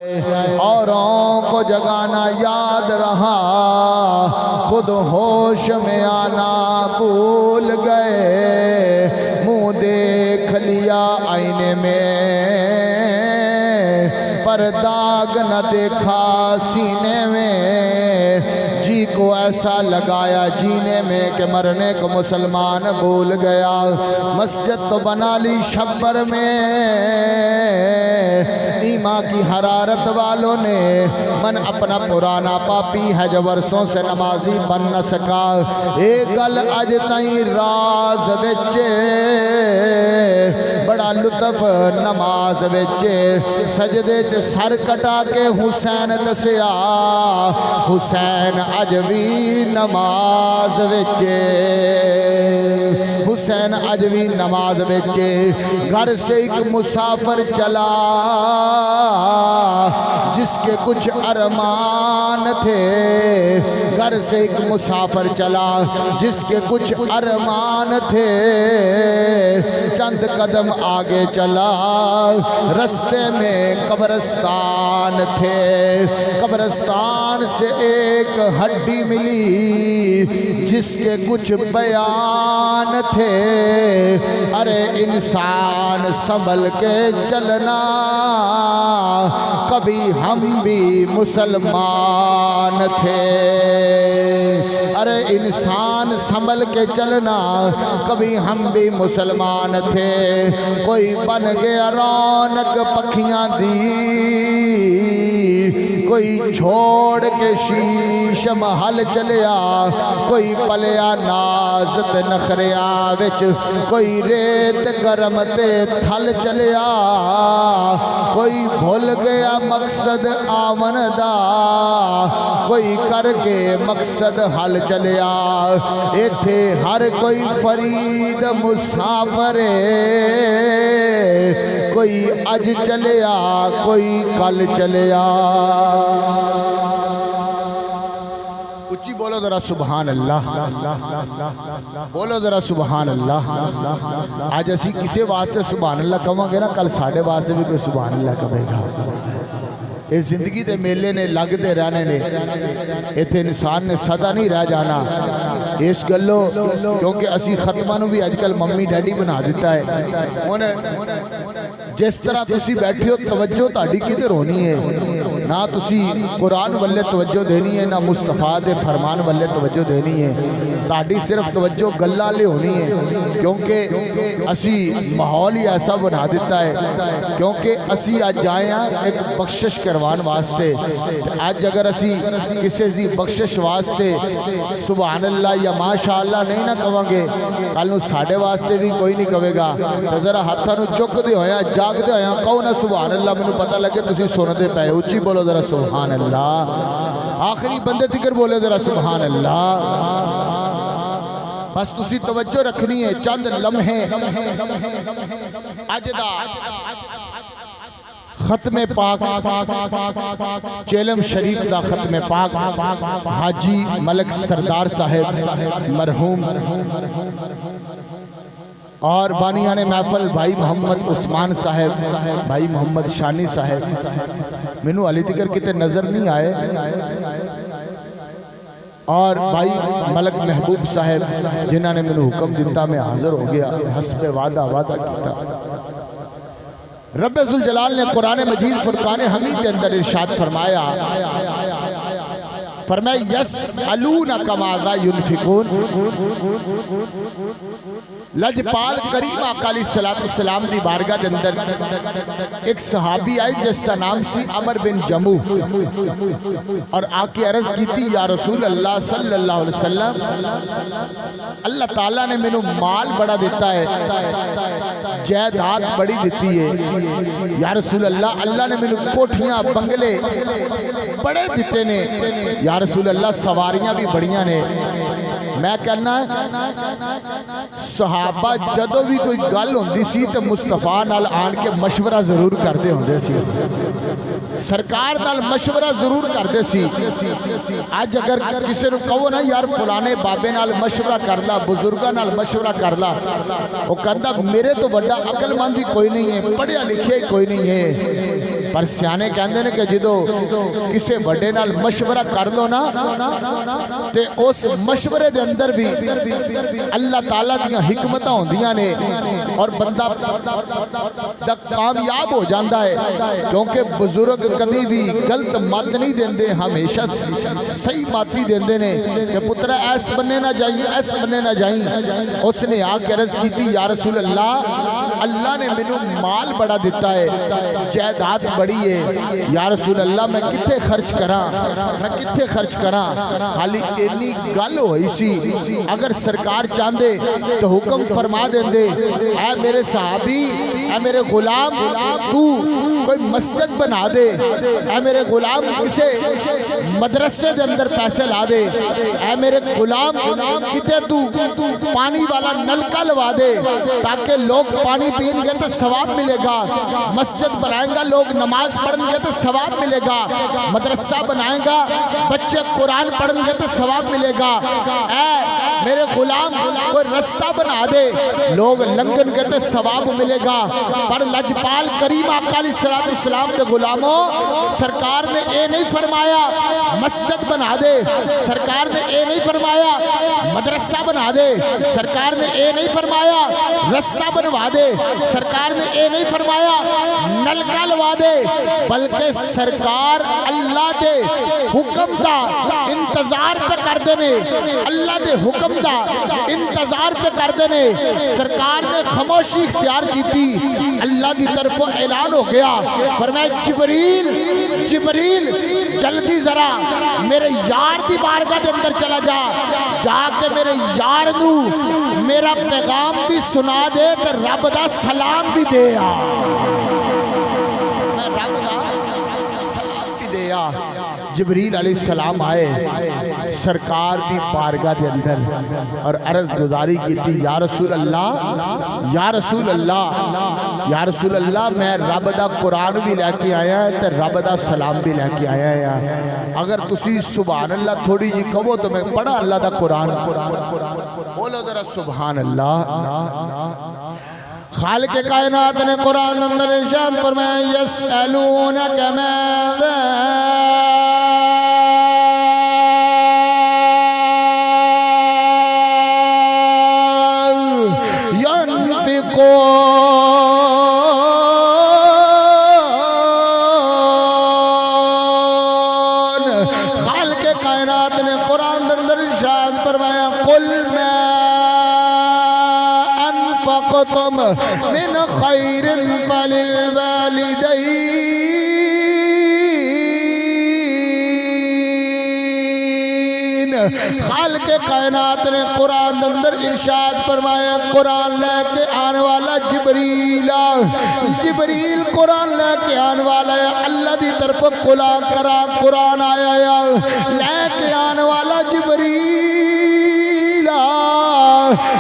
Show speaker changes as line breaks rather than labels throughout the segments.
اوروں کو جگانا یاد رہا، خود ہوش میں آنا بھول گئے، منہ دیکھ لیا آئینے میں پر داغ نہ دیکھا سینے میں، جی کو ایسا لگایا جینے میں کہ مرنے کو مسلمان بھول گیا۔ مسجد تو بنا لی شبر میں، ایمان کی حرارت والوں نے، من اپنا پرانا پاپی ہے جو برسوں سے نمازی بن نہ سکا، ایک گل اج تائیں راز وچے بڑا لطف نماز وچے، سجدے چ سر کٹا کے حسین دسیا، حسین اج بھی نماز وچے، حسین اج بھی نماز وچے۔ گھر سے ایک مسافر چلا جس کے کچھ ارمان تھے، گھر سے ایک مسافر چلا جس کے کچھ ارمان تھے، چند قدم آگے چلا رستے میں قبرستان تھے، قبرستان سے ایک ہڈی ملی جس کے کچھ بیان تھے، ارے انسان سنبھل کے چلنا کبھی ہم بھی مسلمان تھے، ارے انسان سنبھل کے چلنا کبھی ہم بھی مسلمان تھے، کوئی بن گیا رونق پکھیاں دی، کوئی چھوڑ کے شیش محل چلیا، کوئی پلیا ناز تے نخریاں وچ، کوئی ریت گرم تے تھل چلیا، کوئی بھول گیا مقصد آمن دا، کوئی کر کے مقصد حل چلیا، ایتھے ہر کوئی فرید مسافر، کوئی اج چلیا کوئی کل چلیا۔ اچھی بولو ذرا سبحان اللہ، بولو ذرا سبحان اللہ۔ آج اسی کسے واسطے سبحان اللہ کہاں گے نا، کل ساڑھے واسطے بھی کوئی سبحان اللہ کہے گا۔ اس زندگی دے میلے نے لگتے رہنے نے، ایتھے انسان نے صدا نہیں رہ جانا، اس گلو کیونکہ اسی ختمہ نو بھی آج کل ممی ڈیڈی بنا دیتا ہے، جس طرح تسی بیٹھے ہو توجہ تاڑی کدھر ہونی ہے، نہ تسی قرآن والے توجہ دینی ہے، نہ مصطفیٰ دے فرمان والے توجہ دینی ہے، تاڑی صرف توجہ گلہ لے ہونی ہے، کیونکہ اسی ماحول ہی ایسا بنا دیتا ہے، کیونکہ اسی آج جائیں ایک بخشش کروان واسطے، آج اگر اسی کسی دی بخشش واسطے سبحان اللہ یا ماشاءاللہ نہیں نہ کہیں گے، کالوں ساڑھے واسطے بھی کوئی نہیں کہے گا، تو ذرا ہاتھاں نو چک دے ہویا جاگ دے ہویا کہو نا سبحان اللہ، میں نے پتہ لگے تسی سوندے پئے، اچھی بولو ذرا سبحان اللہ، آخری بندے تکر بولے ذرا سبحان اللہ۔ بس تسی توجہ رکھنی ہے، چند لمحے اجدا ختم پاک چیلم شریف دا ختم پاک حاجی ملک سردار صاحب مرحوم اور بانیان محفل بھائی محمد عثمان صاحب، بھائی محمد شانی صاحب، مینوں علی تکر کتے نظر نہیں آئے، اور بھائی ملک محبوب صاحب جنہاں نے مینوں حکم دیتا میں حاضر ہو گیا، حسب وعدہ کیتا۔ رب ذوالجلال نے قرآن مجید فرقان حمید کے اندر ارشاد فرمایا، یسألونک ماذا ینفقون، لجپال کریم آقا علیہ السلام دی بارگاہ کے اندر ایک صحابی آئی جس کا نام سی عمر بن جموح، اور آکے عرض کی تھی یا رسول اللہ صلی اللہ علیہ وسلم، اللہ تعالیٰ نے میں مال بڑا دیتا ہے، جائیداد بڑی دیتی ہے، یا رسول اللہ اللہ نے میں کوٹھیاں بنگلے بڑے دیتے نے، یا رسول اللہ سواریاں بھی بڑیاں نے۔ میں کہنا صحابہ جدو بھی کوئی گل ہوندی سی تو مصطفیٰ نال آن کے مشورہ ضرور کردے ہوندے سی، سرکار نال مشورہ ضرور کردے سی۔ آج اگر کسی نے کہو نا یار فلانے بابے نال مشورہ کرلا، بزرگاں نال مشورہ کرلا، وہ کہندا میرے تو بڑا عقل مندی کوئی نہیں ہے، پڑھیا لکھیا کوئی نہیں ہے، پر سیانے کہندے نے کہ جدو کسے بڑے نال مشورہ کر لو نا تے اس مشورے دے اندر بھی اللہ تعالیٰ دیاں حکمتاں ہوندیاں نے اور بندہ کامیاب ہو جاندہ ہے کیونکہ بزرگ کدی بھی غلط مت نہیں دیندے ہمیشہ صحیح ماتی دیندے نے کہ پترہ ایس بننے نہ جائیں ایس بننے نہ جائیں اس نے آ کے عرض کی تھی یا رسول اللہ نے منو مال بڑا دیتا ہے جائیداد بڑی ہے یا رسول اللہ میں کتنے خرچ کراں حالی اتنی گل ہوئی سی اگر سرکار چاندے تو حکم فرما دیندے اے میرے صحابی اے میرے غلام تو کوئی مسجد بنا دے اے میرے غلام کسے مدرسے دے اندر پیسے لا دے اے میرے غلام کتے تو پانی والا نلکا لوا دے تاکہ لوگ پانی پین گے تو ثواب ملے گا مسجد بنائیں گا لوگ نماز پڑھیں گے تو ثواب ملے گا مدرسہ بنائیں گا بچے قرآن پڑھیں گے تو ثواب ملے گا اے میرے غلام کوئی رستہ بنا دے لوگ لنگن گے تو ثواب ملے گا پر لجپال کریم آقا علیہ السلام دے غلاموں سرکار نے اے نہیں فرمایا مسجد بنا دے سرکار نے اے نہیں فرمایا مدرسہ بنا دے سرکار نے اے نہیں فرمایا رستہ بنوا دے سرکار نے اے نہیں فرمایا نلکا لوا دے بلکہ سرکار اللہ دے حکم دا انتظار پہ کر دینے اللہ دے حکم دا انتظار پہ کر دینے سرکار نے خاموشی اختیار کی تھی اللہ دی طرف اعلان ہو گیا فرمایا جبریل جلدی ذرا میرے یار دی بارگاہ دے اندر چلا جا کے میرے یار نو میرا پیغام بھی سنا دے تے رب دا سلام بھی دے میں رب دا سلام بھی دے جبریل علیہ السلام آئے سرکار دی بارگاہ دے اندر اور عرض گزاری کی تھی یا رسول اللہ میں رب دا قرآن بھی لے کے آیا ہے تے رب دا سلام بھی لے کے آیا ہے اگر تسی سبحان اللہ تھوڑی جی کہو تو میں پڑھا اللہ دا قرآن بولو ذرا سبحان اللہ خالق کائنات نے قرآن اندر ارشاد فرمایا یسألونک ماذا خالق کائنات نے قرآن اندر ارشاد فرمایا قل ما انفقتم من خیر فللوالدین خالق کائنات نے قرآن اندر ارشاد فرمایا قرآن لے کے آنے والا جبریل قرآن لے کے آنے والا ہے اللہ دی طرف قرآن آیا ہے لے کے آنے والا جبریل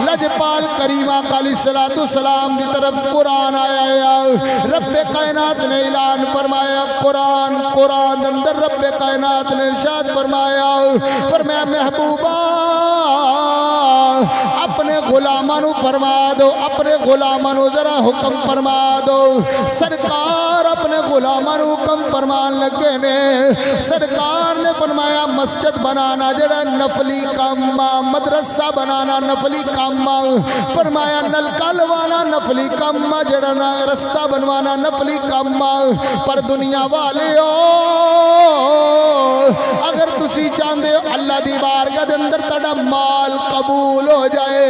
لجپال کریم آقا علیہ السلام دی طرف قرآن آیا ہے رب کائنات نے اعلان فرمایا قرآن اندر رب کائنات نے ارشاد فرمایا محبوبہ اپنے غلامانو فرما دو اپنے غلامانو ذرا حکم فرما دو سرکار اپنے غلامانو حکم فرمان لگے نے سرکار نے فرمایا مسجد بنانا جڑا نفلی کام مدرسہ بنانا نفلی کام فرمایا نلکا لوانا نفلی کام جڑا رستہ بنوانا نفلی کام پر دنیا والے اگر تسی چاندے ہو اللہ دی بارگاہ دے اندر تڑا مال قبول ہو جائے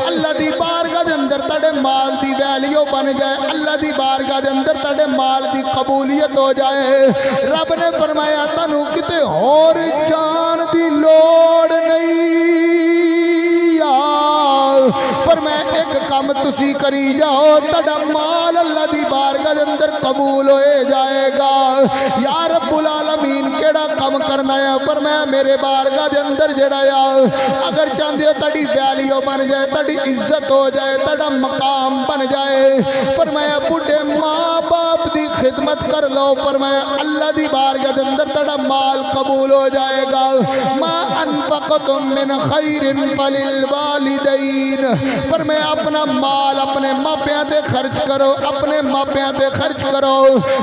اللہ دی بارگاہ دے اندر تڑے مال دی ویلیو بن جائے اللہ دی بارگاہ دے اندر تڑے مال دی قبولیت ہو جائے رب نے فرمایا تنو کتے اور جان دی لوڑ نہیں فرمایا ایک کام تسی کری جاؤ تڑا مال اللہ دی بارگاہ دے اندر قبول ہوئے جائے گا یا رب العالمین کیڑا کام کرنا ہے فرمایا میرے بارگاہ دے اندر جڑا یا اگر چاندے تڑی ویلیو بن جائے تڑی عزت ہو جائے تڑا مقام بن جائے فرمایا بڑھے ماں باپ دی خدمت کر لو فرمایا اللہ دی بارگاہ دے اندر تیرا مال قبول ہو جائے گا ما انفقتم من خیر فللوالدین فرمایا اپنا مال اپنے ماپیاں دے خرچ کرو اپنے ماپیاں دے خرچ کرو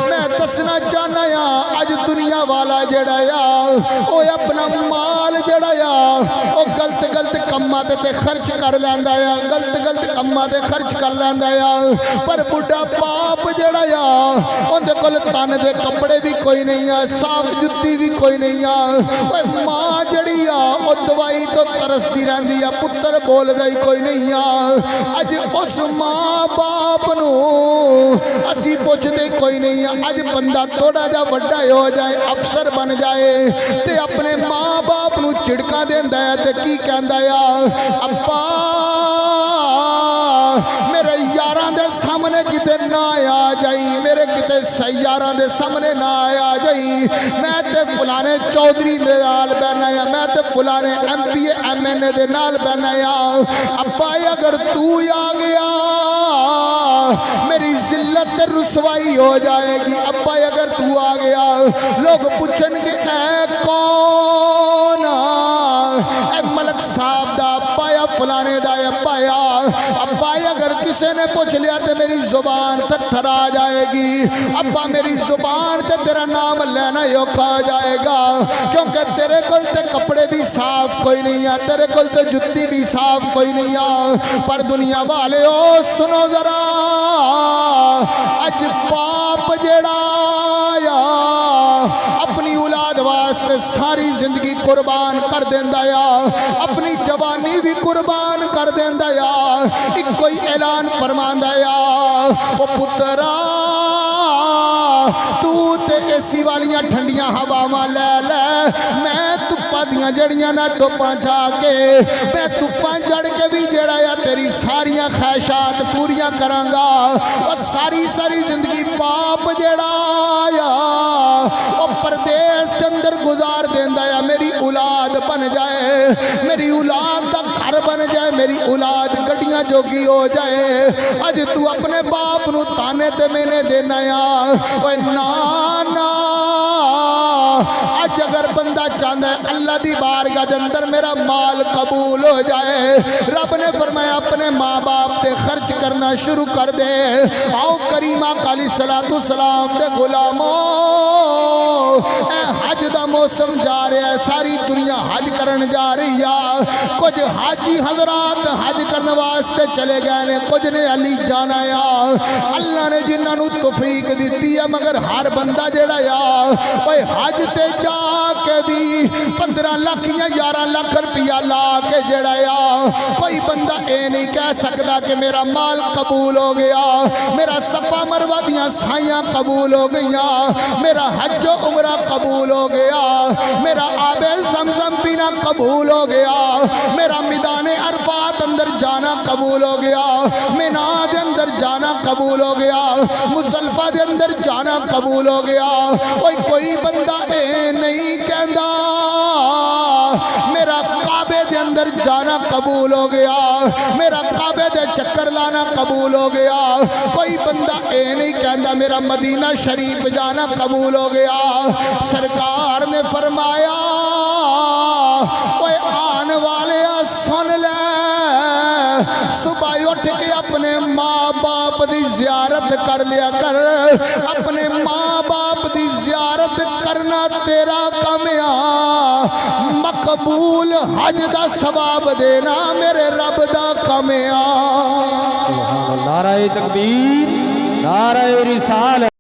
میں دسنا چاہنا یا اج دنیا والا جڑا یا او اپنا مال جڑا یا او غلط کماں تے خرچ کر لیندا یا غلط کماں تے خرچ کر لیندا یا پر بڈھا پاپ جڑا یا اون دے کول تن دے کپڑے بھی کوئی نہیں آ صاف جُتی بھی کوئی نہیں آ اوے ماں جڑی آ او دوائی تو ترسدی رہندی آ پتر بولدا ہی کوئی نہیں آ اج اس ماں باپ نو اسی پوچھدے کوئی نہیں آ اج بندہ تھوڑا جا وڈا ہو جائے افسر بن جائے تے اپنے ماں باپ نو چڑکاں دیندا ہے تے کی کہندا یا ابا میرے یاراں دے سامنے کتے نہ آ جائی میرے کتے سیاراں دے سامنے نہ آ جائی میں تے فلانے چودھری دے نال بہنا یا میں تے فلانے ایم پی ایم این اے دے نال بہنا یا ابا اگر تو آ گیا میری ذلت تے رسوائی ہو جائے گی ابا اگر تو آ گیا لوگ پوچھن گے اے کون اے ملک صاحب دا پایا فلانے دا یا پایا ابا اگر کسی نے پوچھ لیا تو میری زبان تھر آ جائے گی ابا میری زبان تے تیرا نام لینا ہی اوکھا جائے گا کیونکہ تیرے کول تے کپڑے بھی صاف کوئی نہیں ہے تیرے کول تے جتی بھی صاف کوئی نہیں ہے پر دنیا والے او سنو ذرا اج باپ جڑا یا اپنی اولاد واسطے ساری زندگی قربان کر دیندا یا اپنی جوانی بھی قربان کر دیندا یا ایک کوئی اعلان فرماندا یا او پترا تو تے اسی والیاں ٹھنڈیاں ہواواں لے لے میں تپاں دیاں جڑیاں نہ تپاں جا کے میں تپاں جڑ کے بھی جڑا یا تیری ساریاں خواہشات پوریاں کراں گا اور ساری زندگی باپ جڑا یا او پردیس دے اندر گزار دیندا یا میری اولاد بن جائے میری اولاد دا گھر بن جائے میری اولاد گڈیاں جوگی ہو جائے اج تو اپنے باپ نو تانے تے مینے دینا یا اوے نا اج اگر بندہ چاہتا ہے اللہ دی بارگاہ دے اندر میرا مال قبول ہو جائے رب نے فرمایا اپنے ماں باپ تے خرچ کرنا شروع کر دے آؤ کریمہ علیہ السلام دے غلاموں اے حج دا موسم جا رہا ہے ساری دنیا حج کرن جا رہی ہے کچھ حاجی حضرات حج کرنے واسطے چلے گئے نے کچھ نے علی جانا یا اللہ نے جنہاں نو توفیق دیتی ہے مگر ہر بندہ جڑا یا اوے حج تے جا کے بھی 15 لاکھ یا 11 لاکھ روپیہ لا کے جڑا یا کوئی بندہ اے نہیں کہہ سکتا کہ میرا مال قبول ہو گیا میرا صفا مروہ دیاں سائیاں قبول ہو گیا میرا حج و عمرہ قبول ہو گیا میرا آب زمزم پینا قبول ہو گیا میرا میدان عرفات اندر جانا قبول ہو گیا مینا دے اندر جانا قبول ہو گیا مزدلفہ دے اندر جانا قبول ہو گیا کوئی بندہ اے نہیں کہندا میرا کعبے دے اندر جانا قبول ہو گیا میرا کعبے دے چکر لانا قبول ہو گیا کوئی بندہ اے نہیں کہندا میرا مدینہ شریف جانا قبول ہو گیا سرکار نے فرمایا اوے آن والے سن لے صبح اٹھ کے اپنے ماں باپ دی زیارت کر لیا کر اپنے ماں باپ دی زیارت کرنا تیرا کمیا مقبول حج دا ثواب دینا میرے رب دا کمیا
نعرہ تکبیر نعرہ رسالت